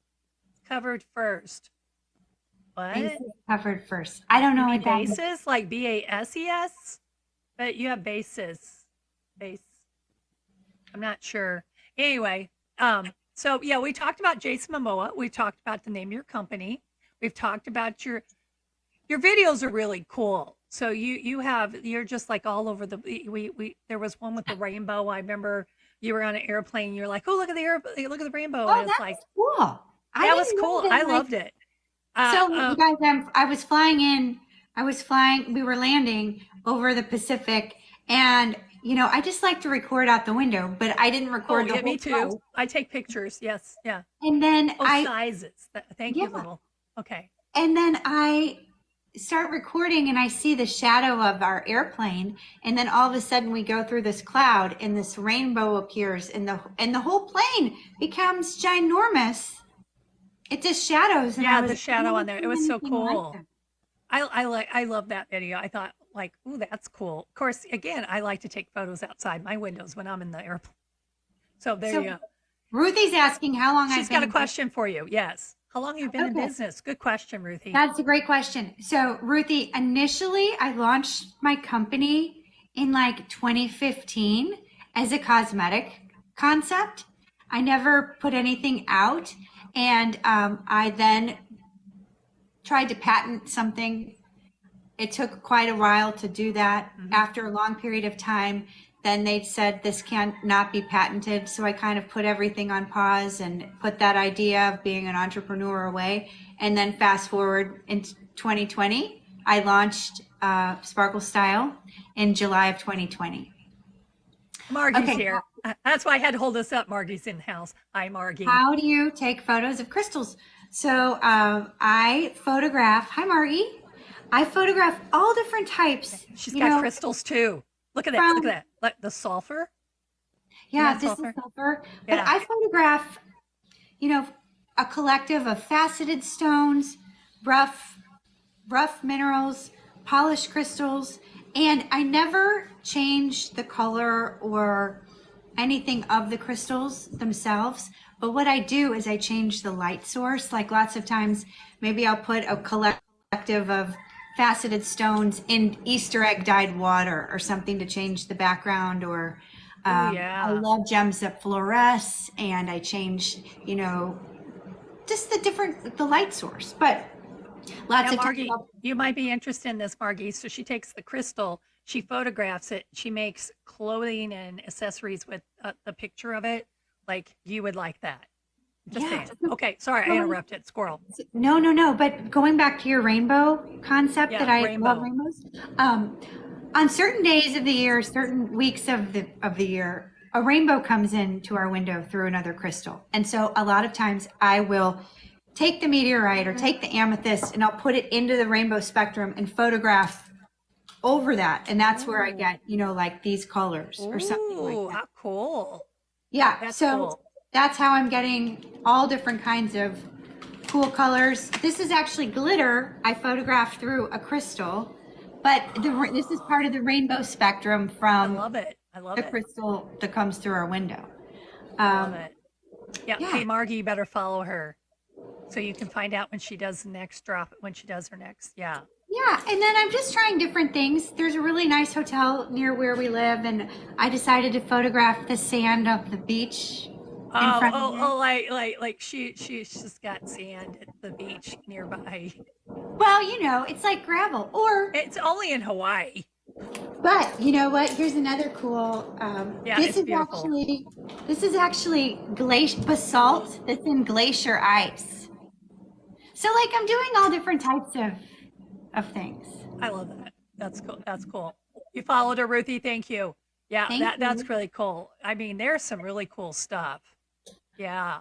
covered first. What? Bases covered first. I don't know what that is. Basis like BASES, but you have basis base. I'm not sure. Anyway, so yeah, we talked about Jason Momoa. We talked about the name of your company. We've talked about your videos are really cool. So you're just like all over the we there was one with the rainbow. I remember you were on an airplane. You're like, oh look at the rainbow, and Oh, it's like that's cool. I that was didn't know cool. that. I Like, loved it. so Uh, you guys, I was flying in. I was flying. We were landing over the Pacific, and I just like to record out the window, but I didn't oh record the yeah, whole me too. flight. I take pictures. Yes, yeah. And then Oh, sizes. Thank you, yeah, little. Okay. and then I start recording, and I see the shadow of our airplane, and then all of a sudden we go through this cloud, and this rainbow appears, and the whole plane becomes ginormous. It just shadows, and I Yeah, was the I've shadow never on there. It seen was so anything like cool. that. I love that video. I thought like, ooh, that's cool. Of course, again, I like to take photos outside my windows when I'm in the airplane. So there you So go. Ruthie's asking how long I've She's got been a in business. question for you. Yes. How long have you been in Okay, business? Good question, Ruthie. that's a great question. So Ruthie, initially I launched my company in like 2015 as a cosmetic concept. I never put anything out, and I then tried to patent something. It took quite a while to do that. Hmm. After a long period of time, then they said this cannot be patented. So I kind of put everything on pause and put that idea of being an entrepreneur away. And then fast forward in 2020, I launched Sparkle Style in July of 2020. Margie's Okay, here. That's why I had to hold this up. Margie's in the house. Hi, Margie. how do you take photos of crystals? So I photograph. Hi, Margie. I photograph all different types. She's got crystals too. Look at that. Look at From that. Like the sulfur. Isn't yeah, that this is sulfur? silver. But Yeah. I photograph, you know, a collective of faceted stones, rough, rough minerals, polished crystals, and I never change the color or anything of the crystals themselves. But what I do is I change the light source. Like lots of times, maybe I'll put a collective of faceted stones in Easter egg dyed water or something to change the background. Or Oh I yeah. love gems that fluoresce, and I change, just the light source. But lots Now, of times Margie, you might be interested in this, Margie. So she takes the crystal, she photographs it, she makes clothing and accessories with the picture of it. Like you would like that. Just yeah. saying. Okay, sorry, I interrupted. Squirrel. No, no, no. But going back to your rainbow concept, that Yeah, I love rainbow. rainbows. Um, on certain days of the year, certain weeks of the year, a rainbow comes into our window through another crystal, and so a lot of times I will take the meteorite or take the amethyst, and I'll put it into the rainbow spectrum and photograph over that, and that's where I Ooh, get like these colors or something like ooh, that. how cool. Yeah, That's so cool. that's how I'm getting all different kinds of cool colors. This is actually glitter I photographed through a crystal, but this is part of the rainbow spectrum I from love it. I love the it. crystal that comes through our window. I love Um, it. Yeah. yeah, Hey, Margie, you better follow her so you can find out when she does the next drop, when she does her next. Yeah. yeah, and then I'm just trying different things. There's a really nice hotel near where we live, and I decided to photograph the sand of the beach in front of it. Like she's just got sand at the beach nearby. Well, it's like gravel, or It's only in Hawaii. but you know what? Here's another cool. Yeah, it's beautiful. This is actually glacier basalt that's in glacier ice. So like I'm doing all different types of things. I love that. That's cool. That's cool. You followed her, Ruthie. Thank you. Yeah, Thank that's you. really cool. I mean, there's some really cool stuff. Yeah.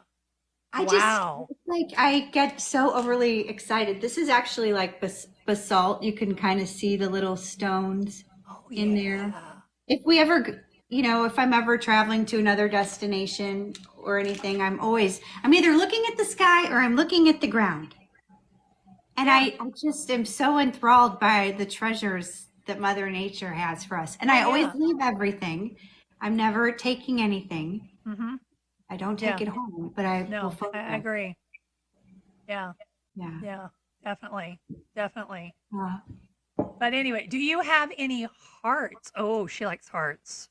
I just Wow. it's like I get so overly excited. This is actually like basalt. You can kind of see the little stones Oh in there. yeah. If we ever, if I'm ever traveling to another destination or anything, I'm either looking at the sky or I'm looking at the ground. And Yeah. I just am so enthralled by the treasures that Mother Nature has for us. And Oh I always yeah. leave everything. I'm never taking anything. Mm-hmm. I don't take Yeah. it home, but I will No, I photograph. agree. Yeah. Yeah. Yeah. Definitely. Definitely. Uh, But anyway, do you have any hearts? Oh, she likes hearts.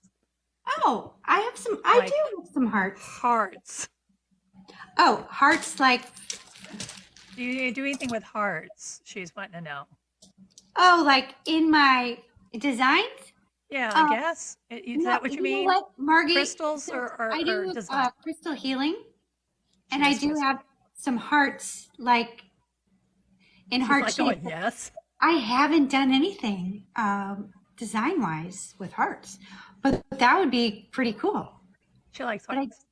Oh, I have some. I Like do have some hearts. hearts. Oh, hearts like. Do you do anything with hearts? She's wanting to know. Oh, like in my designs. Yeah, I Um, guess. Is no, that what you you know mean? what, Margie? Crystals So or, I or do design? crystal healing, She and I does do crystal. have some hearts like in She's heart like going, shape. yes. I haven't done anything design wise with hearts, but that would be pretty cool. She likes But hearts.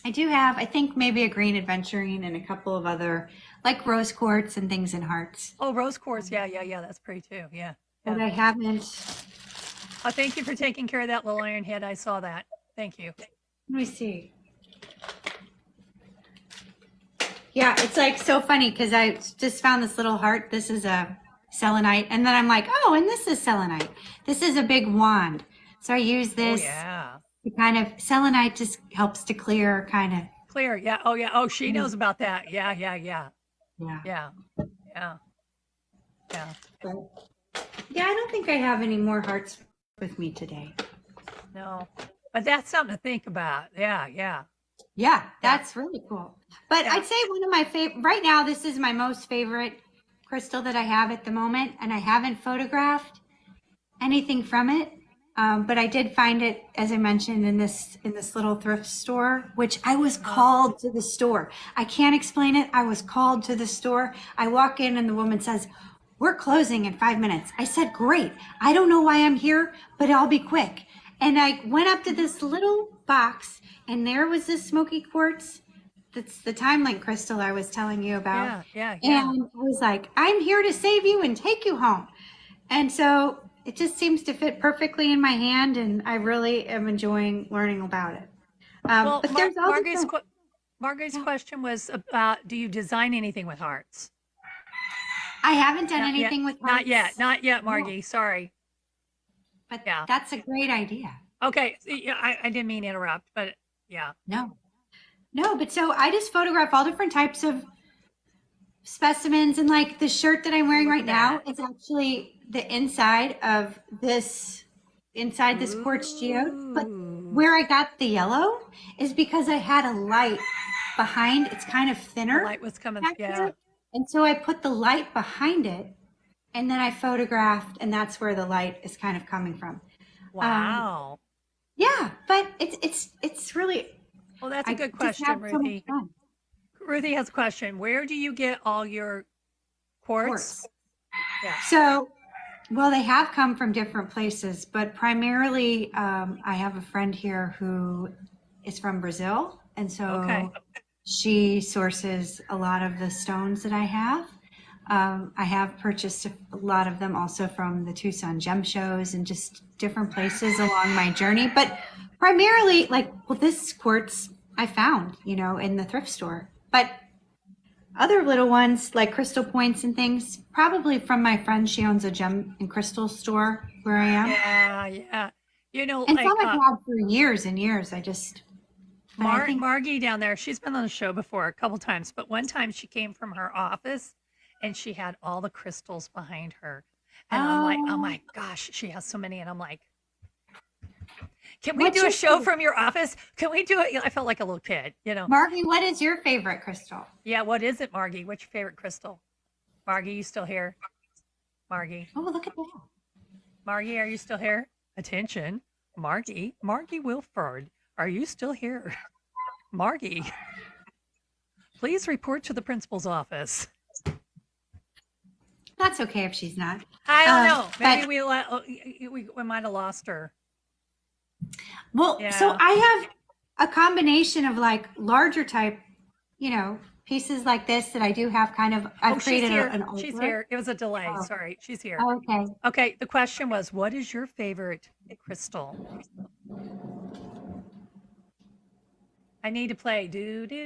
I do have, I think maybe a green aventurine and a couple of other like rose quartz and things in hearts. Oh, rose quartz. Yeah. That's pretty too. Yeah. But I haven't. Oh, thank you for taking care of that little iron head. I saw that. Thank you. Let me see. Yeah, it's like so funny because I just found this little heart. This is a selenite. And then I'm like, oh, and this is selenite. This is a big wand. So I use Oh, this yeah. to kind of, selenite just helps to clear kind of. Clear. Yeah. Oh, yeah. Oh, she knows about that. Yeah. Yeah. Yeah. But, yeah, I don't think I have any more hearts with me today. No. But that's something to think about. Yeah. Yeah, that's really cool. But Yeah. I'd say one of my favorite, right now, this is my most favorite crystal that I have at the moment. And I haven't photographed anything from it. But I did find it, as I mentioned, in this little thrift store, which I was called to the store. I can't explain it. I was called to the store. I walk in and the woman says, "We're closing in 5 minutes." I said, "Great. I don't know why I'm here, but I'll be quick." And I went up to this little box, and there was this smoky quartz. That's the time link crystal I was telling you about. Yeah. And I was like, "I'm here to save you and take you home." And so it just seems to fit perfectly in my hand, and I really am enjoying learning about it. Well, But there's all Margot's different. Margot's question was about, do you design anything with hearts? I haven't done Not yet. anything with Not yet. hearts. Not yet, No, Margie. Sorry. but Yeah. that's a great idea. Okay. Yeah, I didn't mean to interrupt, but yeah. No, but so I just photograph all different types of specimens, and like the shirt that I'm wearing Look right at now that. is actually the inside of this quartz geode. But Ooh. where I got the yellow is because I had a light behind. It's kind of The thinner light was coming. back Yeah. here. And so I put the light behind it, and then I photographed, and that's where the light is kind of coming from. Wow. Yeah, but it's really, Well, that's a I good just have question, so much Ruthie. fun. Ruthie has a question. Where do you get all your quartz? Quartz. Yeah. So, well, they have come from different places, but primarily, I have a friend here who is from Brazil, and so Okay. she sources a lot of the stones that I have. I have purchased a lot of them also from the Tucson gem shows and just different places along my journey. But primarily, like, well, this quartz I found, in the thrift store. But other little ones like crystal points and things, probably from my friend. She owns a gem and crystal store where I am. Yeah. You know, And like some I've had for years and years. But I think, Margie down there, she's been on the show before a couple times, but one time she came from her office and she had all the crystals behind her. And I'm like, oh oh, my gosh, she has so many. And I'm like, can we what's do a your show favorite? from your office? Can we do it? I felt like a little kid, Margie, what is your favorite crystal? Yeah, what is it, Margie? What's your favorite crystal? Margie, you still here? Margie. Oh, look at that. Margie, are you still here? Attention. Margie Wilford, are you still here? Margie, please report to the principal's office. That's okay if she's not. I don't know. Maybe But we might have lost her. well, so Yeah. I have a combination of like larger type, pieces like this that I do have kind of. I've Oh, she's created here. an She's artwork. here. It was a delay. Oh, Sorry. She's here. okay. Okay. The question was, what is your favorite crystal? I need to play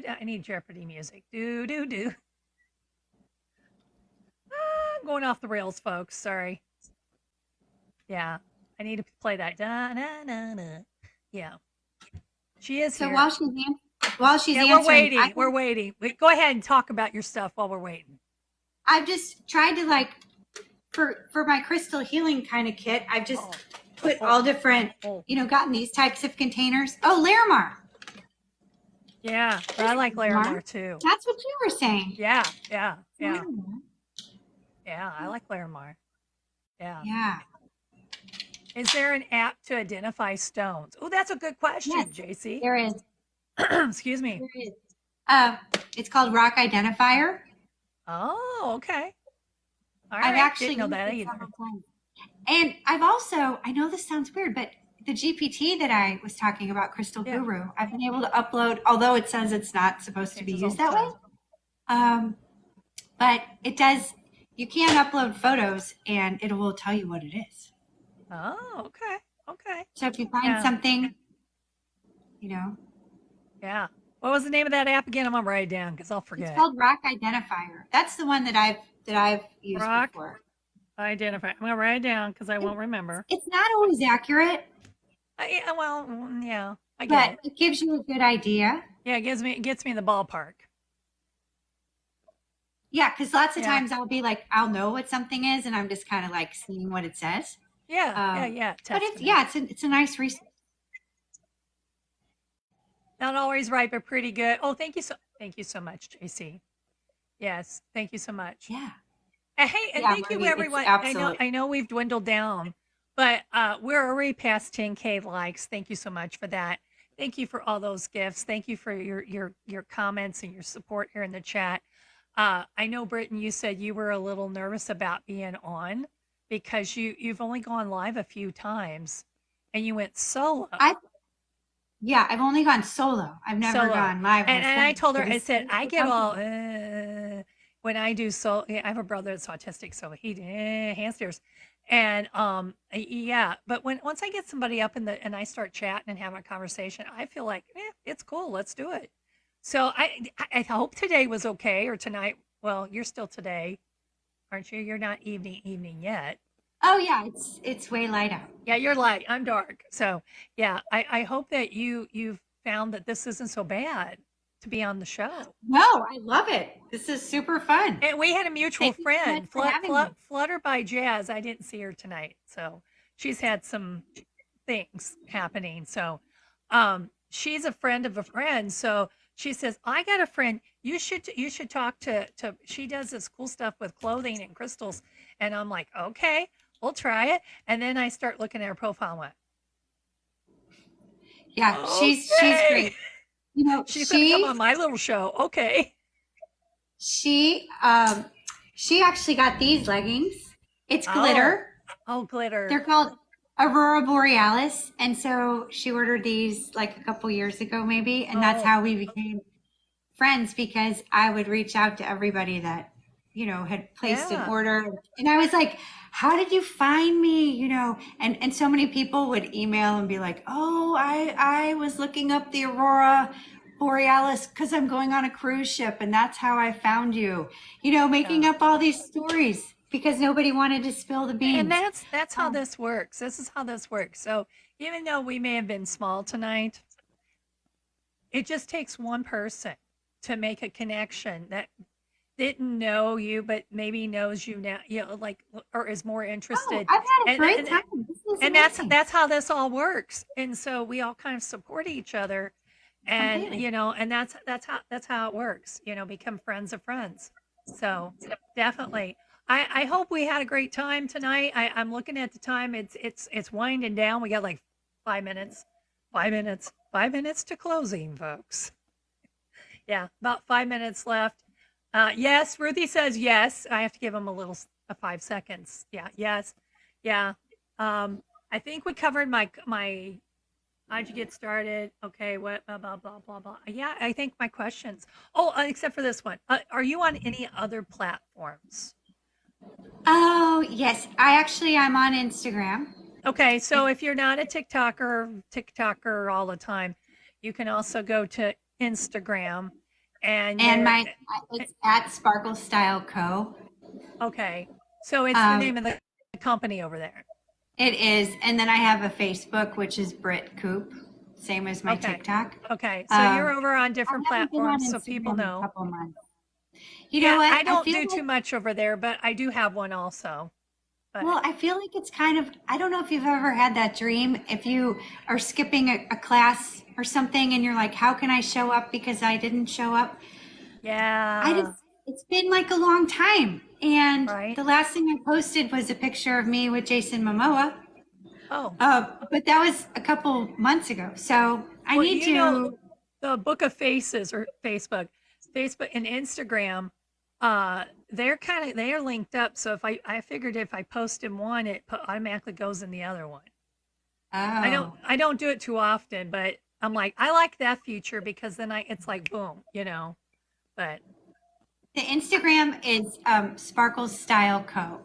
I need Jeopardy music. Do. I'm going off the rails, folks. Sorry. Yeah. I need to play that. Da, na, na, na. Yeah. She is So here. while she's Yeah, we're answering, waiting. We're waiting. Go ahead and talk about your stuff while we're waiting. I've just tried to like for my crystal healing kind of kit. I've just Oh, put all different, gotten these types of containers. Oh, Larimar. Yeah, but I like Larimar too. That's what you were saying. Yeah. Larimar. Yeah, I like Larimar. Yeah. Yeah. Is there an app to identify stones? Oh, that's a good question, Yes, JC. there is. Excuse me. There is. It's called Rock Identifier. Oh, okay. All right. I've actually Didn't know used that it either. several times. And I've also, I know this sounds weird, but the GPT that I was talking about, Crystal Yeah. Guru, I've been able to upload, although it says it's not supposed to be Changes all used the that way. But it does, you can upload photos and it will tell you what it is. Oh, okay. Okay. So if you find Yeah. something, Yeah. What was the name of that app again? I'm gonna write it down because I'll forget. It's called Rock Identifier. That's the one that I've used Rock before. Identify. I'm gonna write it down because I won't remember. It's not always accurate, Yeah, well, yeah, I but get it. it gives you a good idea. Yeah, it gets me in the ballpark. Yeah, because lots of Yeah. times I'll be like, I'll know what something is, and I'm just kind of like seeing what it says. Yeah. But Testing it. it's a nice resource. Not always right, but pretty good. Oh, thank you so much, JC. Yes, thank you so much. Yeah. Hey, and Yeah, thank you Marty, it's everyone. absolute. I know we've dwindled down, but we're already past 10K likes. Thank you so much for that. Thank you for all those gifts. Thank you for your comments and your support here in the chat. I know, Brittain, you said you were a little nervous about being on because you've only gone live a few times and you went solo. I've only gone solo. I've never gone live. And I told her, I It's said, I get something. all when I do solo. I have a brother that's autistic, so he hand steers. And yeah, but once I get somebody up and I start chatting and having a conversation, I feel like it's cool. Let's do it. So I hope today was okay, or tonight. Well, you're still today, aren't you? You're not evening yet. Oh yeah, it's way light out. Yeah, you're light. I'm dark. So yeah, I hope that you've found that this isn't so bad to be on the show. No, I love it. This is super fun. And we had a mutual Thank you so friend, much for having me. Flutter by Jazz. I didn't see her tonight, so she's had some things happening. So she's a friend of a friend. So she says, I got a friend. You should talk to. She does this cool stuff with clothing and crystals. And I'm like, okay, we'll try it. And then I start looking at her profile and went, Yeah, she's great. She's gonna come on my little show. Okay. She actually got these leggings. It's glitter. Oh, glitter. They're called Aurora Borealis, and so she ordered these like a couple years ago, maybe, and that's how we became friends, because I would reach out to everybody that had placed an order, and I was like, how did you find me? And so many people would email and be like, oh, I was looking up the Aurora Borealis because I'm going on a cruise ship, and that's how I found you, making up all these stories because nobody wanted to spill the beans. And that's how this works. This is how this works. So even though we may have been small tonight, it just takes one person to make a connection that didn't know you, but maybe knows you now, or is more interested. I've had a great time. And that's how this all works. And so we all kind of support each other, and Completely. and that's how it works. Become friends of friends. So definitely. I hope we had a great time tonight. I'm looking at the time. It's winding down. We got like 5 minutes. 5 minutes. 5 minutes to closing, folks. Yeah, about 5 minutes left. Yes, Ruthie says yes. I have to give him a 5 seconds. Yeah, yes. Yeah. I think we covered my how'd you get started? Okay, what blah blah blah blah blah. Yeah, I think my questions. Oh, except for this one. Are you on any other platforms? Oh, yes. I'm on Instagram. Okay, so if you're not a TikToker all the time, you can also go to Instagram and it's at Sparkle Style Co. Okay, so it's the name of the company over there. It is, and then I have a Facebook, which is Brit Coop, same as my TikTok. Okay, so you're over on different platforms, so people know. A couple months. You know what? I don't do too much over there, but I do have one also. But Well, I feel like it's kind of, I don't know if you've ever had that dream. If you are skipping a class or something and you're like, how can I show up because I didn't show up? I yeah, just, it's been like a long time. And right. the last thing I posted was a picture of me with Jason Momoa. Oh, But that was a couple months ago. So I well, need to, the Book of Faces or Facebook and Instagram, they are linked up. So if I figured if I post in one, automatically goes in the other one. oh, I don't do it too often, but I'm like, I like that feature because then it's like boom, But the Instagram is Sparkle Style Co.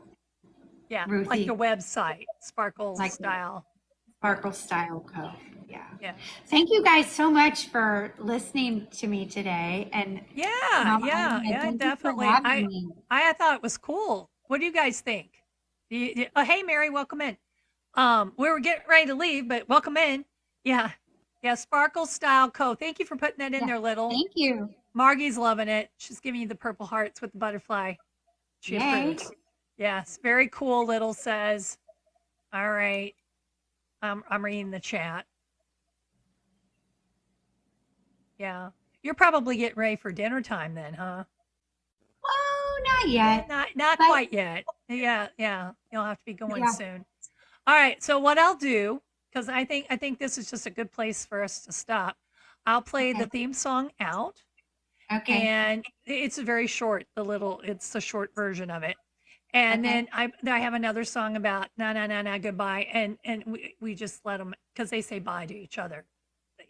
yeah, like the Ruthie, website, Sparkle like Style. Sparkle Style Co. Yeah. Yeah. Thank you guys so much for listening to me today. And Yeah, Mama yeah, Irene, yeah, thank you for definitely. having me. I thought it was cool. What do you guys think? Oh, hey, Mary, welcome in. We were getting ready to leave, but welcome in. Yeah, yeah, Sparkle Style Co. Thank you for putting that in Yeah. there, Little. Thank you. Margie's loving it. She's giving you the purple hearts with the butterfly. She Yay. approves. Yes, very cool. Little says. All right, I'm reading the chat. Yeah, you're probably getting ready for dinner time then, huh? Oh, not yet. Not But quite yet. Yeah, yeah. You'll have to be going yeah. soon. All right. So what I'll do, because I think this is just a good place for us to stop. I'll play the Okay. theme song out, Okay. and it's a very short. It's the short version of it. And Okay. then I have another song about na na na na goodbye, and we just let them because they say bye to each other.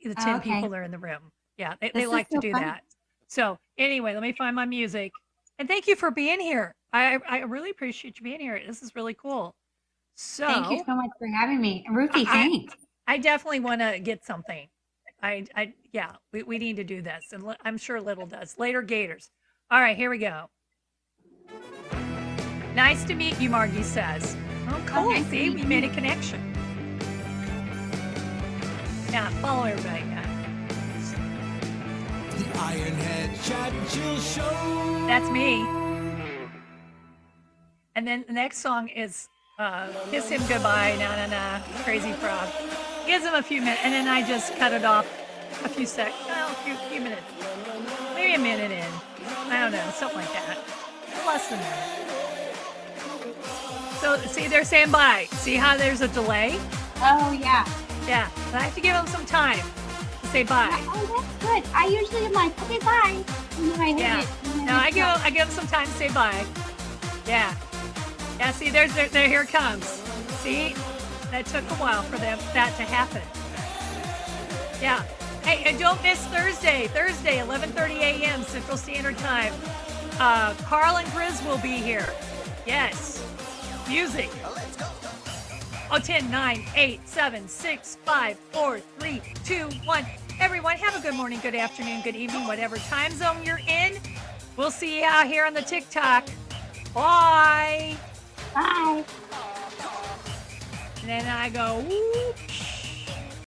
The Oh, 10 okay. people that are in the room. Yeah, they This is like to so do fun. that. So anyway, let me find my music. And thank you for being here. I really appreciate you being here. This is really cool. Thank you So so much for having me. And Ruthie, I thanks. I definitely want to get something. Yeah, we need to do this, and I'm sure Little does later. Gators. All right, here we go. Nice to meet you, Margie says. Oh, Oh, cool. nice to See, meet we made a you. connection. Yeah, follow everybody. Yeah. The Ironhead Churchill Show. That's me. And then the next song is Kiss Him Goodbye, Na Na Na, Crazy Frog. Gives him a few minutes, and then I just cut it off a few few minutes. Maybe a minute in. I don't know, something like that. Less than that. So, see, they're saying bye. See how there's a delay? Oh, yeah. Yeah, but I have to give them some time to say bye. Oh, that's good. I usually am like, okay, bye. And then I hit Yeah. it. And then No, I it's give them some time to say bye. Yeah. Yeah, see, there, here it comes. See? That took a while for that to happen. Yeah. Hey, and don't miss Thursday, 11:30 a.m. Central Standard Time. Carl and Grizz will be here. Yes. Music. Oh, 10, 9, 8, 7, 6, 5, 4, 3, 2, 1. Everyone, have a good morning, good afternoon, good evening, whatever time zone you're in. We'll see you out here on the TikTok. Bye. bye. And then I go, whoop.